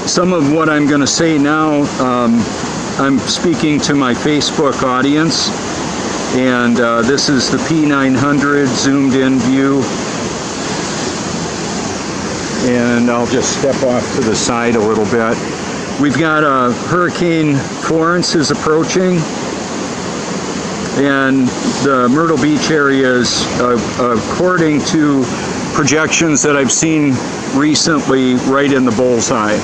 Some of what I'm going to say now, I'm speaking to my Facebook audience, and this is the P900 zoomed in view, and I'll just step off to the side a little bit. We've got Hurricane Florence is approaching, and the Myrtle Beach area is, according to projections that I've seen recently, right in the bullseye.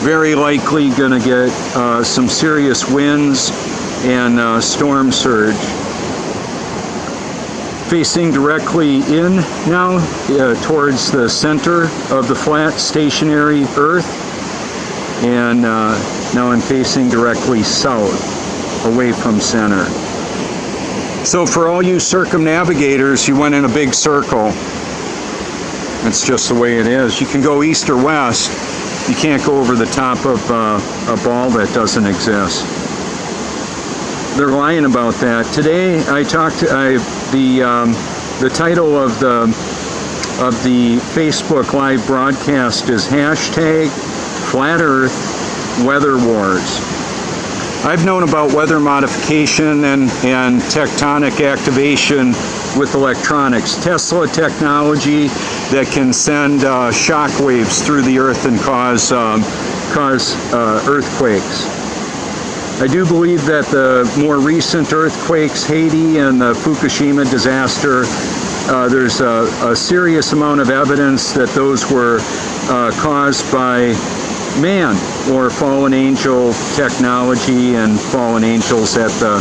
Very likely going to get some serious winds and storm surge. Facing directly in now towards the center of the flat stationary Earth, and now I'm facing directly south, away from center. So for all you circumnavigators, you went in a big circle. It's just the way it is. You can go east or west. You can't go over the top of a ball that doesn't exist. They're lying about that. Today I talked. The title of the Facebook live broadcast is hashtag Flat Earth Weather Wars. I've known about weather modification and tectonic activation with electronics. Tesla technology that can send shock waves through the earth and cause earthquakes. I do believe that the more recent earthquakes, Haiti and the Fukushima disaster, there's a serious amount of evidence that those were caused by man or fallen angel technology and fallen angels at the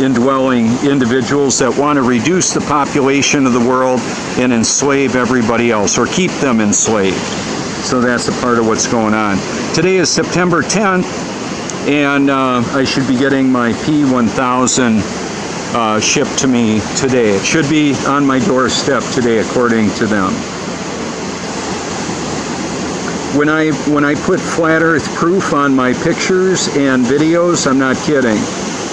indwelling individuals that want to reduce the population of the world and enslave everybody else, or keep them enslaved. So that's a part of what's going on. Today is September 10th, and I should be getting my P1000 shipped to me today. It should be on my doorstep today, according to them. When I put flat earth proof on my pictures and videos, I'm not kidding.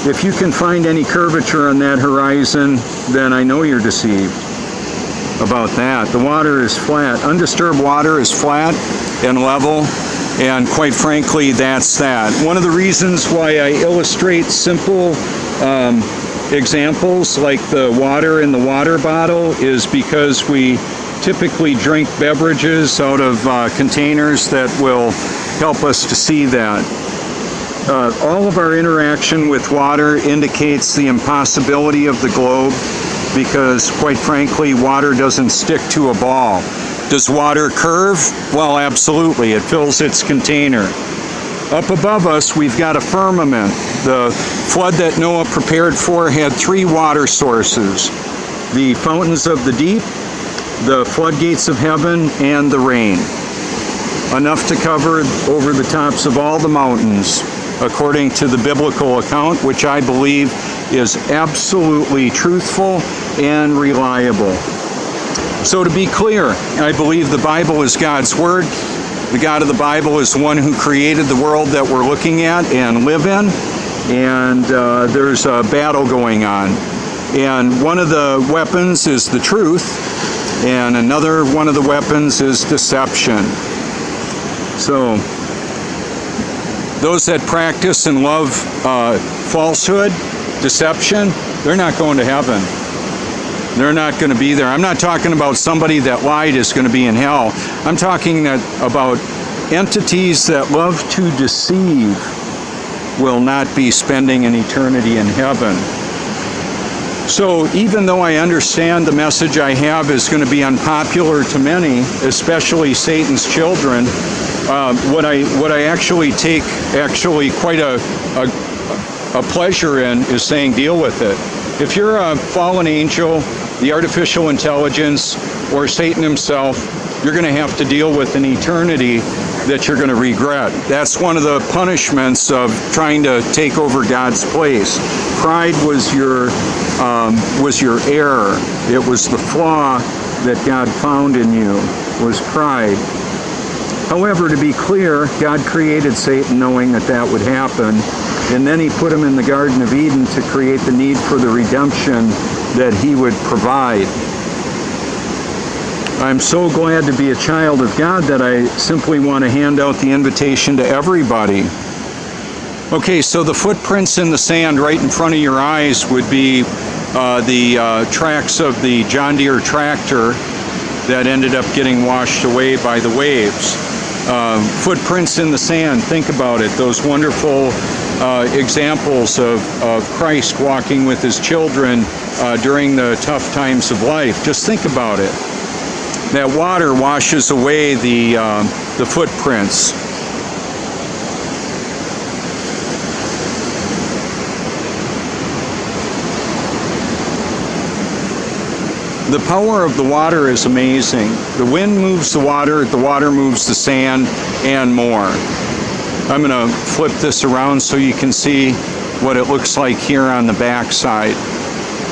If you can find any curvature on that horizon, then I know you're deceived about that. The water is flat. Undisturbed water is flat and level, and quite frankly, that's that. One of the reasons why I illustrate simple examples like the water in the water bottle is because we typically drink beverages out of containers that will help us to see that. All of our interaction with water indicates the impossibility of the globe because, quite frankly, water doesn't stick to a ball. Does water curve? Well, absolutely. It fills its container. Up above us, we've got a firmament. The flood that Noah prepared for had 3 water sources: the fountains of the deep, the floodgates of heaven, and the rain. Enough to cover over the tops of all the mountains, according to the biblical account, which I believe is absolutely truthful and reliable. So to be clear, I believe the Bible is God's Word. The God of the Bible is the one who created the world that we're looking at and live in, and there's a battle going on. And one of the weapons is the truth, and another one of the weapons is deception. So those that practice and love falsehood, deception, they're not going to heaven. They're not going to be there. I'm not talking about somebody that lied is going to be in hell. I'm talking about entities that love to deceive will not be spending an eternity in heaven. So even though I understand the message I have is going to be unpopular to many, especially Satan's children, what I actually take quite a pleasure in is saying deal with it. If you're a fallen angel, the artificial intelligence, or Satan himself, you're going to have to deal with an eternity that you're going to regret. That's one of the punishments of trying to take over God's place. Pride was your error. It was the flaw that God found in you, was pride. However, to be clear, God created Satan knowing that that would happen, and then he put him in the Garden of Eden to create the need for the redemption that he would provide. I'm so glad to be a child of God that I simply want to hand out the invitation to everybody. Okay, so the footprints in the sand right in front of your eyes would be the tracks of the John Deere tractor that ended up getting washed away by the waves. Footprints in the sand, think about it, those wonderful examples of Christ walking with his children during the tough times of life. Just think about it. That water washes away the footprints. The power of the water is amazing. The wind moves the water moves the sand, and more. I'm going to flip this around so you can see what it looks like here on the back side.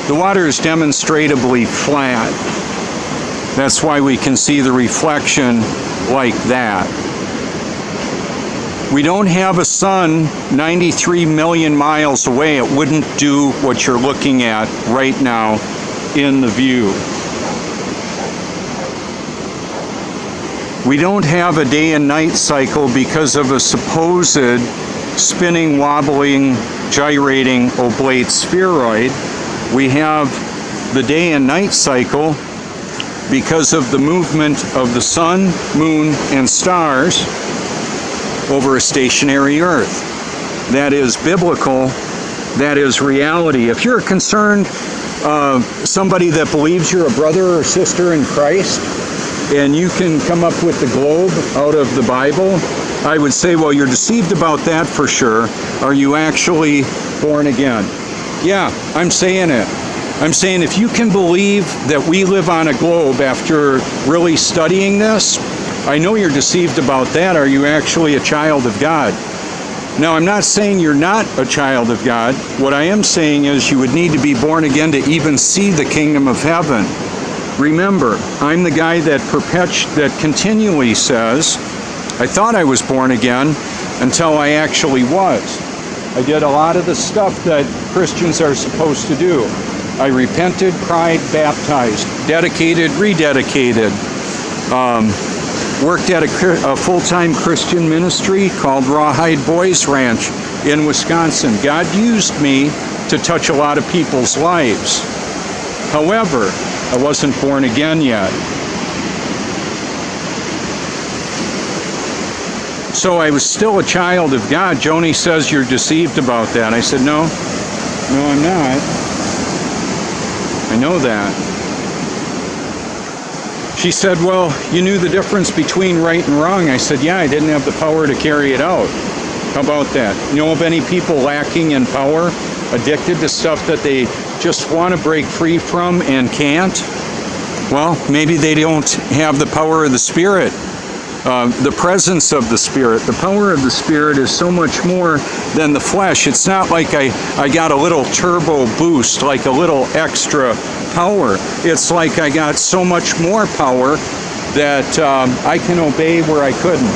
The water is demonstrably flat. That's why we can see the reflection like that. We don't have a sun 93 million miles away. It wouldn't do what you're looking at right now in the view. We don't have a day and night cycle because of a supposed spinning, wobbling, gyrating oblate spheroid. We have the day and night cycle because of the movement of the sun, moon, and stars over a stationary earth. That is biblical. That is reality. If you're concerned, somebody that believes you're a brother or sister in Christ, and you can come up with the globe out of the Bible, I would say, well, you're deceived about that for sure. Are you actually born again? Yeah, I'm saying it. I'm saying if you can believe that we live on a globe after really studying this, I know you're deceived about that. Are you actually a child of God? Now, I'm not saying you're not a child of God. What I am saying is you would need to be born again to even see the kingdom of heaven. Remember, I'm the guy that continually says, I thought I was born again until I actually was. I did a lot of the stuff that Christians are supposed to do. I repented, cried, baptized, dedicated, rededicated, worked at a full-time Christian ministry called Rawhide Boys Ranch in Wisconsin. God used me to touch a lot of people's lives. However, I wasn't born again yet. So I was still a child of God. Joni says you're deceived about that. I said, no, I'm not. I know that. She said, well, you knew the difference between right and wrong. I said, yeah, I didn't have the power to carry it out. How about that? You know of any people lacking in power, addicted to stuff that they just want to break free from and can't? Well, maybe they don't have the power of the Spirit, the presence of the Spirit. The power of the Spirit is so much more than the flesh. It's not like I got a little turbo boost, like a little extra power. It's like I got so much more power that I can obey where I couldn't.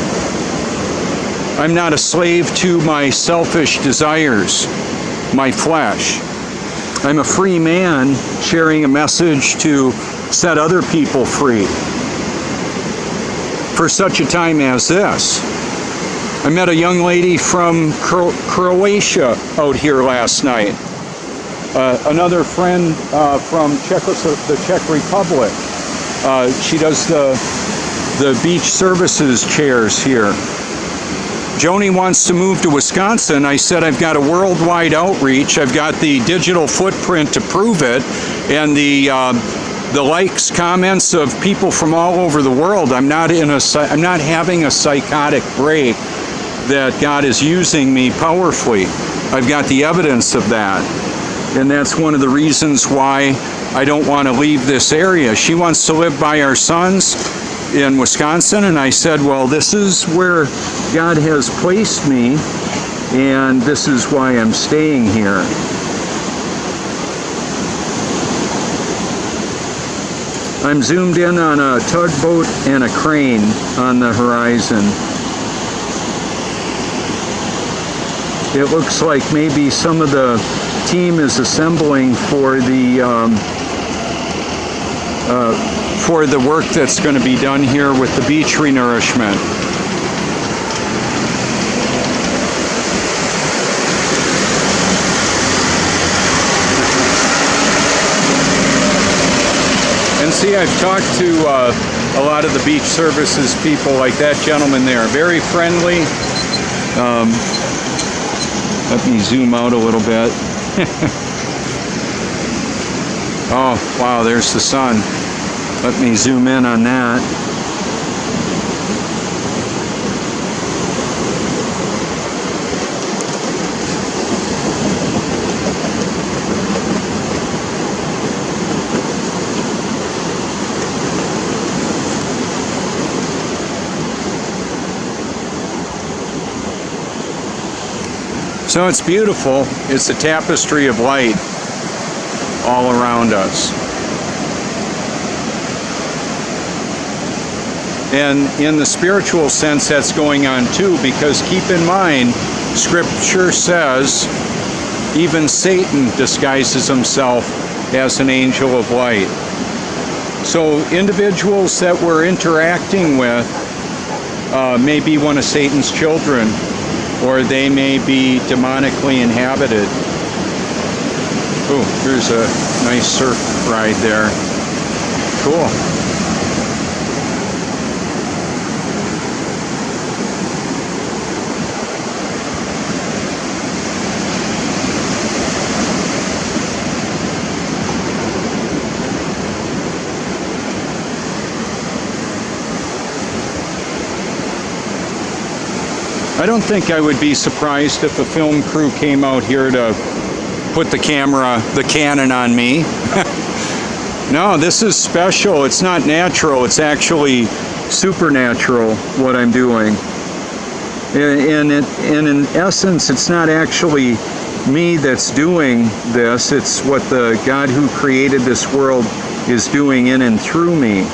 I'm not a slave to my selfish desires, my flesh. I'm a free man sharing a message to set other people free for such a time as this. I met a young lady from Croatia out here last night. Another friend from the Czech Republic. She does the beach services chairs here. Joni wants to move to Wisconsin. I said, I've got a worldwide outreach. I've got the digital footprint to prove it, and the likes, comments of people from all over the world. I'm not having a psychotic break. That God is using me powerfully. I've got the evidence of that, and that's one of the reasons why I don't want to leave this area. She wants to live by our sons in Wisconsin, and I said, well, this is where God has placed me, and this is why I'm staying here. I'm zoomed in on a tugboat and a crane on the horizon. It looks like maybe some of the team is assembling for the for the work that's going to be done here with the beach renourishment. And see, I've talked to a lot of the beach services people, like that gentleman there. Very friendly. Let me zoom out a little bit. Oh, wow, there's the sun. Let me zoom in on that. So it's beautiful. It's a tapestry of light all around us. And in the spiritual sense, that's going on too, because keep in mind, Scripture says even Satan disguises himself as an angel of light. So individuals that we're interacting with may be one of Satan's children, or they may be demonically inhabited. Oh, here's a nice surf ride there. Cool. I don't think I would be surprised if a film crew came out here to put the Canon on me. No, this is special. It's not natural. It's actually supernatural, what I'm doing. And in essence, it's not actually me that's doing this. It's what the God who created this world is doing in and through me.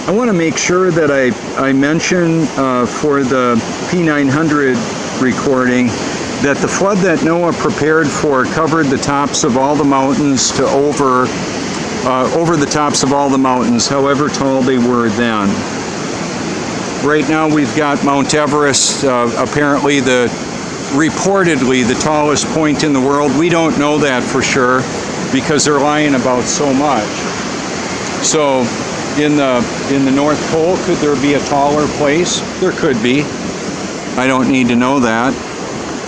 I want to make sure that I mention for the P900 recording that the flood that Noah prepared for covered the tops of all the mountains to over the tops of all the mountains, however tall they were then. Right now we've got Mount Everest, apparently reportedly the tallest point in the world. We don't know that for sure because they're lying about so much. So in the North Pole, could there be a taller place? There could be. I don't need to know that.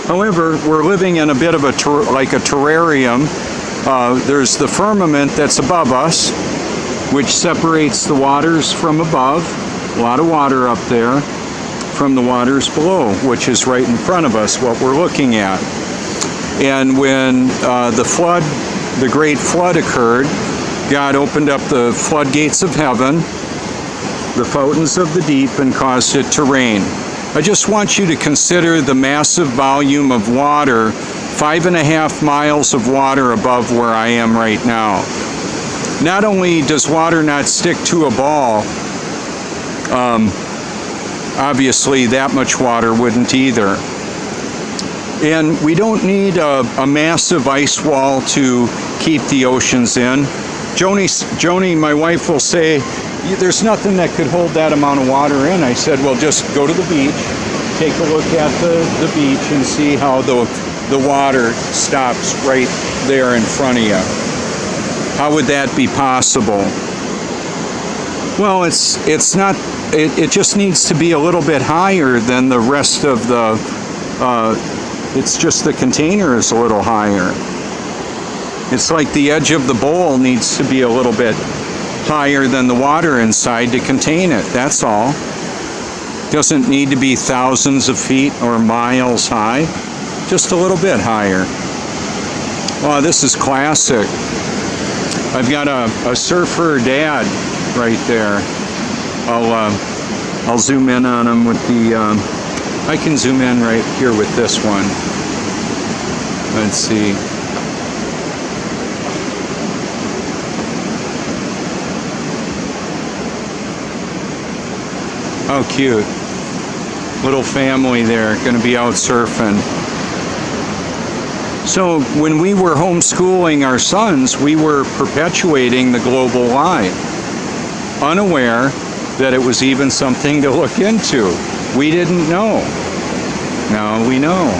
However, we're living in a bit of like a terrarium. There's the firmament that's above us, which separates the waters from above. A lot of water up there from the waters below, which is right in front of us, what we're looking at. And when the great flood occurred, God opened up the floodgates of heaven, the fountains of the deep, and caused it to rain. I just want you to consider the massive volume of water, 5.5 miles of water above where I am right now. Not only does water not stick to a ball, obviously that much water wouldn't either. And we don't need a massive ice wall to keep the oceans in. Joni, my wife, will say, there's nothing that could hold that amount of water in. I said, well, just go to the beach, take a look at the beach and see how the water stops right there in front of you. How would that be possible? Well, it's not, it just needs to be a little bit higher than the rest of it's just the container is a little higher. It's like the edge of the bowl needs to be a little bit higher than the water inside to contain it, that's all. Doesn't need to be thousands of feet or miles high, just a little bit higher. Wow, this is classic. I've got a surfer dad right there. I'll zoom in on him with the, I can zoom in right here with this one. Let's see. Oh, cute. Little family there, going to be out surfing. So when we were homeschooling our sons, we were perpetuating the global lie, unaware that it was even something to look into. We didn't know. Now we know.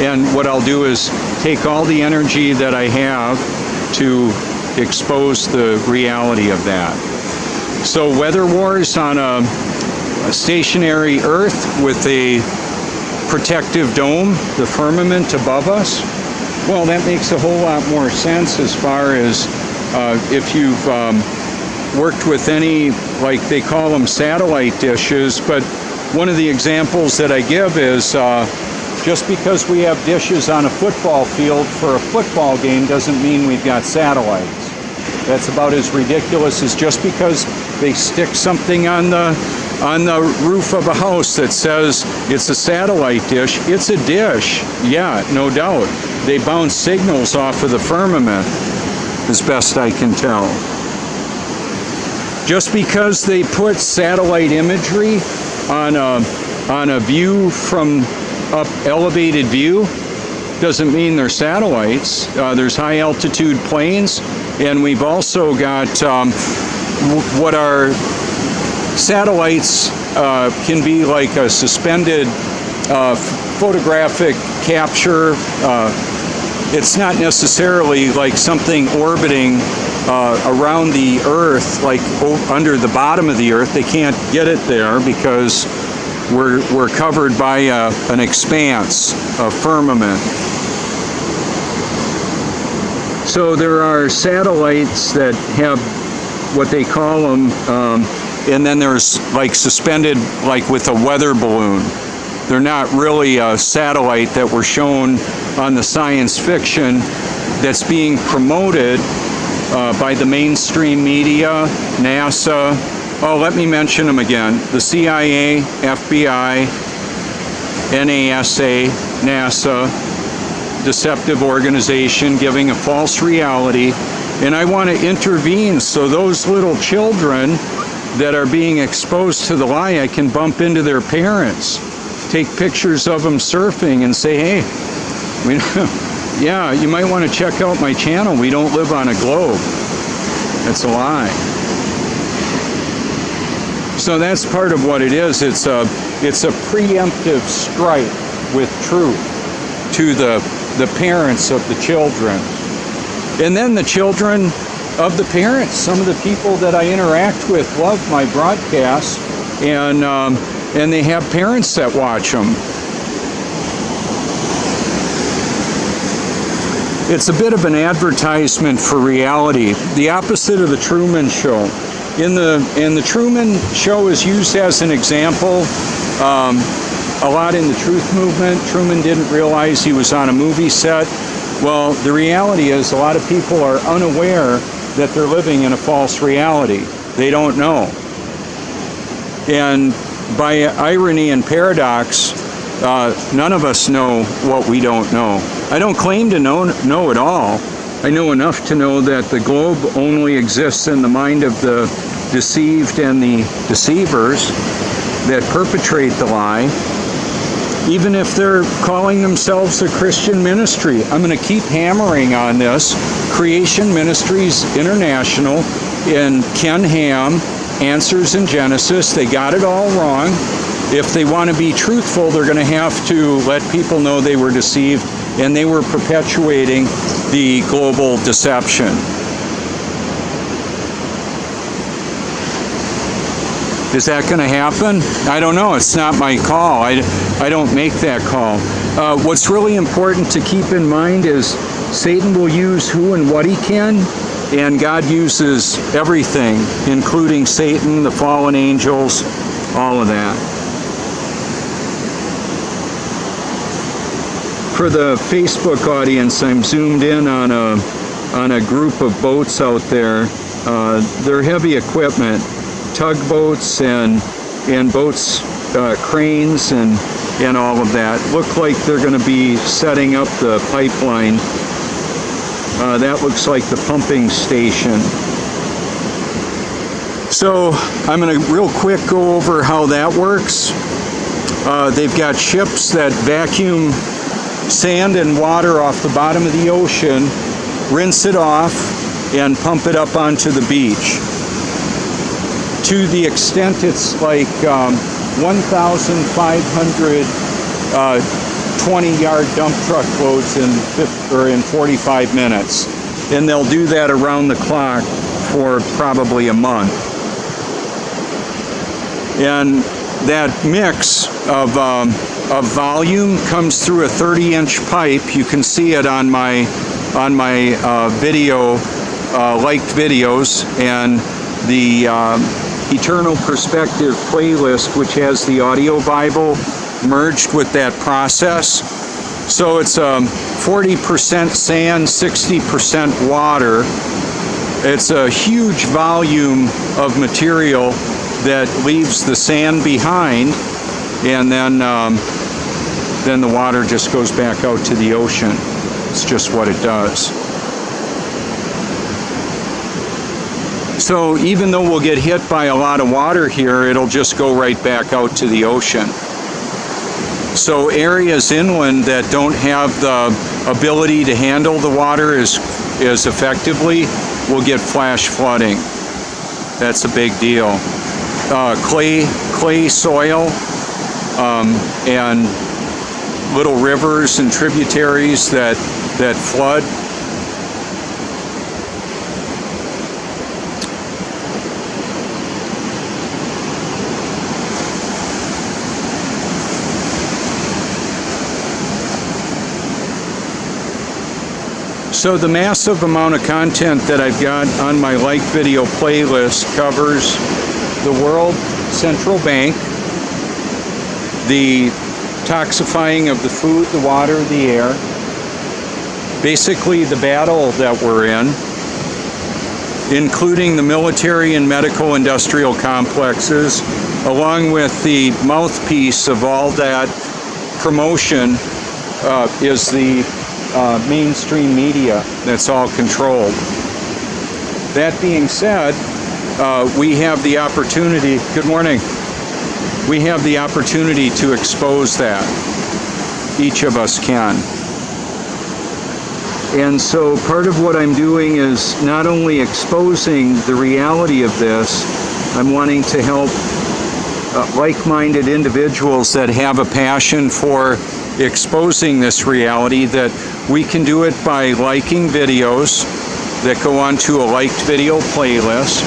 And what I'll do is take all the energy that I have to expose the reality of that. So weather wars on a stationary Earth with a protective dome, the firmament above us, well, that makes a whole lot more sense as far as if you've worked with any, like they call them satellite dishes, but one of the examples that I give is just because we have dishes on a football field for a football game doesn't mean we've got satellites. That's about as ridiculous as just because they stick something on the roof of a house that says it's a satellite dish. It's a dish, yeah, no doubt. They bounce signals off of the firmament, as best I can tell. Just because they put satellite imagery on a view from up elevated view doesn't mean they're satellites. There's high altitude planes, and we've also got what are satellites can be like a suspended photographic capture. It's not necessarily like something orbiting around the Earth, like under the bottom of the Earth. They can't get it there because we're covered by an expanse, a firmament. So there are satellites that have what they call them, and then there's like suspended, like with a weather balloon. They're not really a satellite that were shown on the science fiction that's being promoted by the mainstream media, NASA. Oh, let me mention them again. The CIA, FBI, NASA, NASA, deceptive organization giving a false reality. And I want to intervene so those little children that are being exposed to the lie, I can bump into their parents, take pictures of them surfing and say, hey, yeah, you might want to check out my channel. We don't live on a globe. That's a lie. So that's part of what it is. It's a preemptive strike with truth to the parents of the children. And then the children of the parents. Some of the people that I interact with love my broadcasts, and they have parents that watch them. It's a bit of an advertisement for reality, the opposite of the Truman Show. And the Truman Show is used as an example a lot in the truth movement. Truman didn't realize he was on a movie set. Well, the reality is a lot of people are unaware that they're living in a false reality. They don't know. And by irony and paradox, none of us know what we don't know. I don't claim to know it all. I know enough to know that the globe only exists in the mind of the deceived and the deceivers that perpetrate the lie. Even if they're calling themselves a Christian ministry, I'm going to keep hammering on this. Creation Ministries International and Ken Ham, Answers in Genesis, they got it all wrong. If they want to be truthful, they're going to have to let people know they were deceived and they were perpetuating the global deception. Is that going to happen? I don't know. It's not my call. I don't make that call. What's really important to keep in mind is Satan will use who and what he can, and God uses everything, including Satan, the fallen angels, all of that. For the Facebook audience, I'm zoomed in on a group of boats out there. They're heavy equipment, tugboats and boats, cranes and all of that. Look like they're going to be setting up the pipeline. That looks like the pumping station. So I'm going to real quick go over how that works. They've got ships that vacuum sand and water off the bottom of the ocean, rinse it off, and pump it up onto the beach. To the extent it's like 1,500 20-yard dump truck loads in 45 minutes. And they'll do that around the clock for probably a month. And that mix of volume comes through a 30-inch pipe. You can see it on my video, liked videos, and the Eternal Perspective playlist, which has the audio Bible merged with that process. So it's 40% sand, 60% water. It's a huge volume of material that leaves the sand behind, and then the water just goes back out to the ocean. It's just what it does. So even though we'll get hit by a lot of water here, it'll just go right back out to the ocean. So areas inland that don't have the ability to handle the water as effectively will get flash flooding. That's a big deal. Clay soil and little rivers and tributaries that flood. So the massive amount of content that I've got on my like video playlist covers the World Central Bank, the toxifying of the food, the water, the air, basically the battle that we're in, including the military and medical industrial complexes, along with the mouthpiece of all that promotion is the mainstream media that's all controlled. That being said, we have the opportunity, good morning, we have the opportunity to expose that. Each of us can. And so part of what I'm doing is not only exposing the reality of this, I'm wanting to help like-minded individuals that have a passion for exposing this reality, that we can do it by liking videos that go onto a liked video playlist.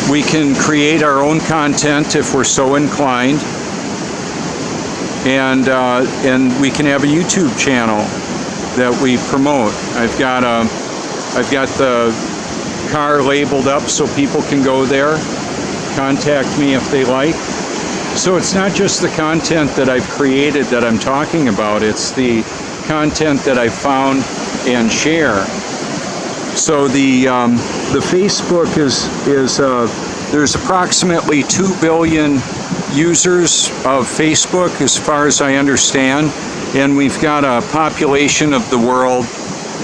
We can create our own content if we're so inclined, and we can have a YouTube channel that we promote. I've got the car labeled up so people can go there, contact me if they like. So it's not just the content that I've created that I'm talking about, it's the content that I found and share. So the Facebook is there's approximately 2 billion users of Facebook as far as I understand, and we've got a population of the world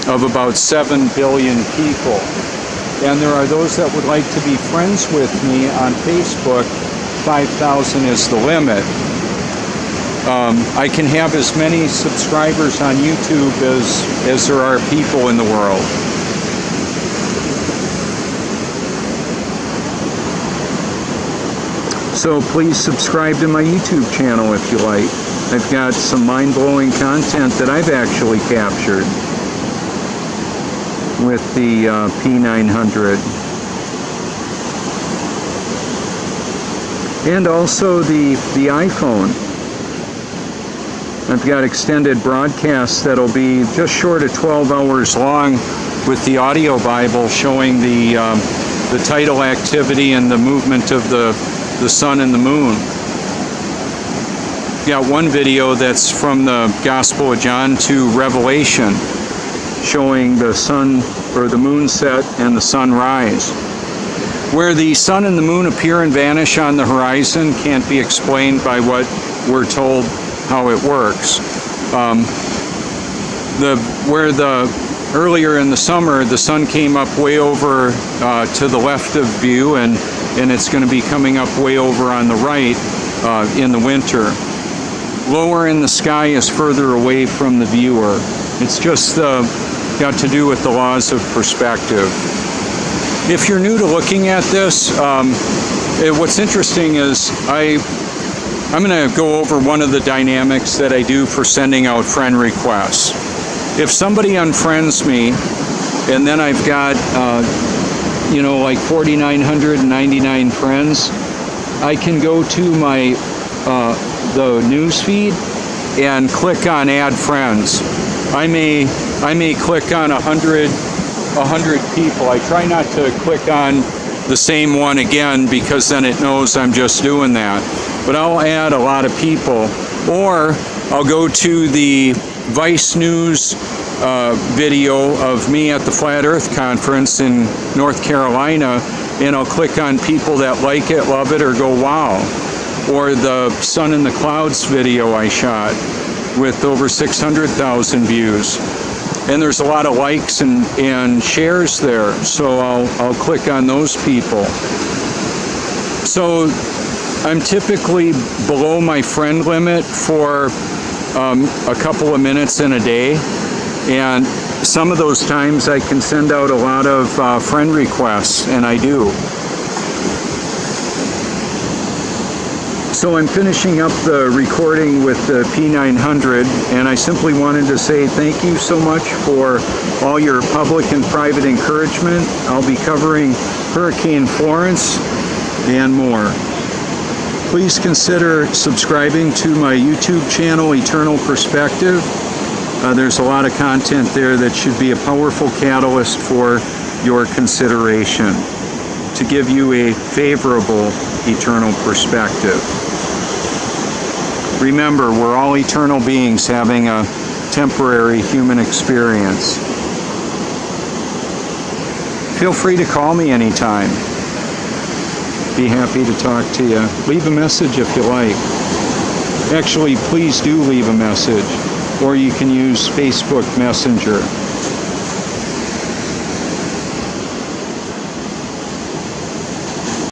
of about 7 billion people. And there are those that would like to be friends with me on Facebook. 5,000 is the limit. I can have as many subscribers on YouTube as there are people in the world. So please subscribe to my YouTube channel if you like. I've got some mind-blowing content that I've actually captured with the P900. And also the iPhone. I've got extended broadcasts that'll be just short of 12 hours long with the audio Bible showing the tidal activity and the movement of the sun and the moon. Got one video that's from the Gospel of John to Revelation showing the sun or the moon set and the sunrise. Where the sun and the moon appear and vanish on the horizon can't be explained by what we're told how it works. Earlier in the summer, the sun came up way over to the left of view, and it's going to be coming up way over on the right in the winter. lower in the sky is further away from the viewer. It's just got to do with the laws of perspective. If you're new to looking at this, what's interesting is I'm going to go over one of the dynamics that I do for sending out friend requests. If somebody unfriends me, and then I've got, like 4,999 friends, I can go to my the news feed and click on Add Friends. I may click on 100 people. I try not to click on the same one again because then it knows I'm just doing that. But I'll add a lot of people, or I'll go to the Vice News video of me at the Flat Earth Conference in North Carolina, and I'll click on people that like it, love it, or go wow. Or the Sun in the Clouds video I shot with over 600,000 views. And there's a lot of likes and shares there, so I'll click on those people. So I'm typically below my friend limit for a couple of minutes in a day, and some of those times I can send out a lot of friend requests, and I do. So I'm finishing up the recording with the P900, and I simply wanted to say thank you so much for all your public and private encouragement. I'll be covering Hurricane Florence and more. Please consider subscribing to my YouTube channel, Eternal Perspective. There's a lot of content there that should be a powerful catalyst for your consideration to give you a favorable eternal perspective. Remember, we're all eternal beings having a temporary human experience. Feel free to call me anytime. Be happy to talk to you. Leave a message if you like. Actually, please do leave a message, or you can use Facebook Messenger.